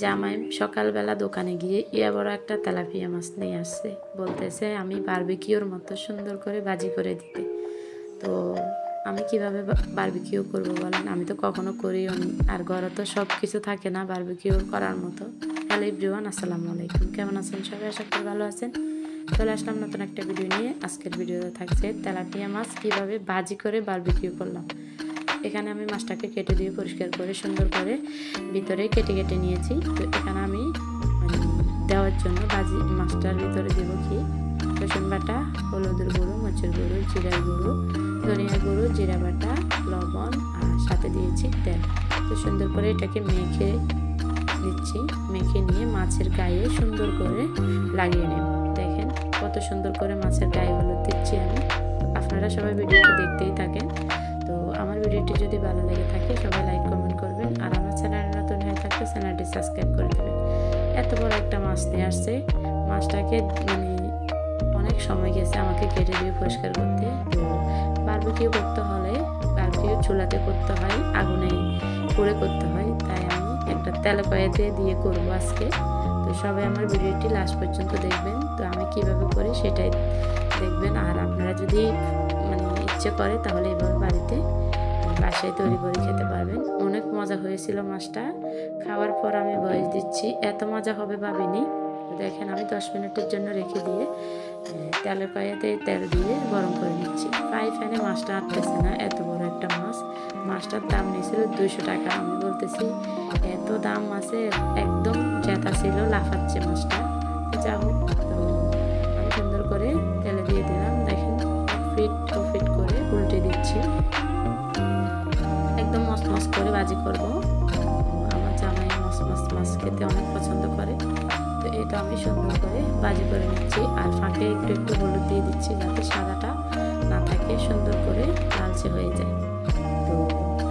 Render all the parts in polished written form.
জামাই সকালবেলা দোকানে গিয়ে বড় একটা তেলাপিয়া মাছ নিয়ে আসছে, বলতেছে আমি বারবিকিউর মতো সুন্দর করে ভাজি করে দিতে। তো আমি কিভাবে বারবিকিউ করব বলেন, আমি তো কখনো করিও নি, আর ঘরে তো সব কিছু থাকে না বারবিকিউ করার মতো। হ্যালো এভরিওয়ান, আসসালামু আলাইকুম। কেমন আছেন সবাই? আশা করি ভালো আছেন। চলে আসলাম নতুন একটা ভিডিও নিয়ে। আজকের ভিডিওতে থাকছে তেলাপিয়া মাছ কিভাবে ভাজি করে বারবিকিউ করলাম। এখানে আমি মাছটাকে কেটে দিয়ে পরিষ্কার করে সুন্দর করে ভিতরে কেটে কেটে নিয়েছি। তো এখানে আমি দেওয়ার জন্য ভাজি মাছটার ভিতরে দেব কি রসুন বাটা, হলুদের গুঁড়ো, মরিচের গুঁড়ো, জিরার গুঁড়ো, ধনিয়া গুঁড়ো, জিরা বাটা, লবণ আর সাথে দিয়েছি তেল। তো সুন্দর করে এটাকে মেখে নিচ্ছি। মেখে নিয়ে মাছের গায়ে সুন্দর করে লাগিয়ে নেব। দেখেন কত সুন্দর করে মাছের গায়ে হলুদ দিচ্ছি আমি। আপনারা সবাই ভিডিওটি দেখতেই থাকেন। তো আমার ভিডিওটি যদি ভালো লেগে থাকে সবাই লাইক কমেন্ট করবেন, আর আমার চ্যানেল নতুন হয়ে থাকলে চ্যানেলটি সাবস্ক্রাইব করে দেবেন। এত বড় একটা মাছ নিয়ে আসছে, মাছটাকে অনেক সময় গেছে আমাকে কেটে দিয়ে পরিষ্কার করতে। তো বারবিকিউ করতে হলে বারবিকিউ চুলাতে করতে হয়, আগুনে পুড়ে করতে হয়, তাই আমি একটা তেলাপিয়াতে দিয়ে করবো আজকে। তো সবাই আমার ভিডিওটি লাস্ট পর্যন্ত দেখবেন। তো আমি কিভাবে করি সেটাই দেখবেন, আর আপনারা যদি ইচ্ছে করে তাহলে এভাবে বাড়িতে বাসায় তৈরি করে খেতে পারবেন। অনেক মজা হয়েছিল মাছটা। খাওয়ার পর আমি ভয়েস দিচ্ছি, এত মজা হবে ভাবিনি। দেখেন আমি 10 মিনিটের জন্য রেখে দিয়ে তেলাপিয়াতে তেল দিয়ে গরম করে নিচ্ছি। ফ্রাই প্যানে মাছটা আটতেছে না, এত বড় একটা মাছ। মাছটার দাম নিয়েছিল 200 টাকা। আমি বলতেছি এত দাম মাছে, একদম জেতা ছিল, লাফাচ্ছে মাছটা। যা হোক, তো আমি সুন্দর করে তেলে দিয়ে দিলাম। দেখেন ফিট করে উল্টে দিচ্ছি, একদম মসমস করে ভাজি করব। আমার জামাই মসমস মাছ খেতে অনেক পছন্দ করে। তো এটা আমি সুন্দর করে ভাজি করে নিচ্ছি, আর ফাঁকে একটু একটু হলুদ দিয়ে দিচ্ছি যাতে সাদাটা না থাকে, সুন্দর করে লালচে হয়ে যায়। তো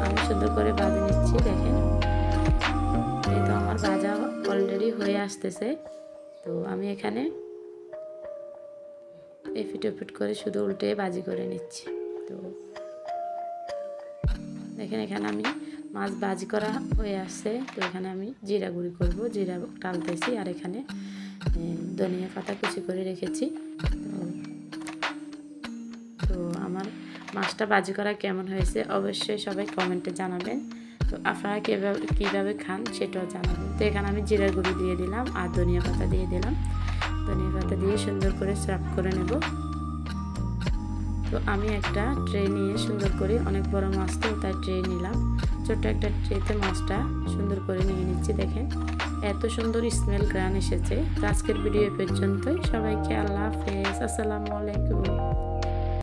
আমি সুন্দর করে ভাজি নিচ্ছি। দেখেন এই তো আমার ভাজা অলরেডি হয়ে আসতেছে। তো আমি এখানে এফিট করে শুধু উল্টে ভাজি করে নিচ্ছি। তো দেখেন এখানে আমি মাছ ভাজি করা হয়ে আসছে। তো এখানে আমি জিরা গুঁড়ি করব, জিরা টালতেছি, আর এখানে ধনিয়া পাতা কুচি করে রেখেছি। তো আমার মাছটা ভাজি করা কেমন হয়েছে অবশ্যই সবাই কমেন্টে জানাবেন। তো আপনারা কীভাবে খান সেটাও জানাবেন। তো এখানে আমি জিরার গুঁড়ি দিয়ে দিলাম আর ধনিয়া পাতা দিয়ে দিলাম। ধনিয়া পাতা দিয়ে সুন্দর করে সার্ভ করে নেব। তো আমি একটা ট্রে নিয়ে সুন্দর করে, অনেক বড় মাছ তো তাই ট্রে নিলাম, ছোট্ট একটা ট্রেতে মাছটা সুন্দর করে নিয়ে নিচ্ছি। দেখেন এত সুন্দর স্মেল গ্রান এসেছে। তো আজকের ভিডিও পর্যন্তই। সবাইকে আল্লাহ হাফেজ, আসসালামু আলাইকুম।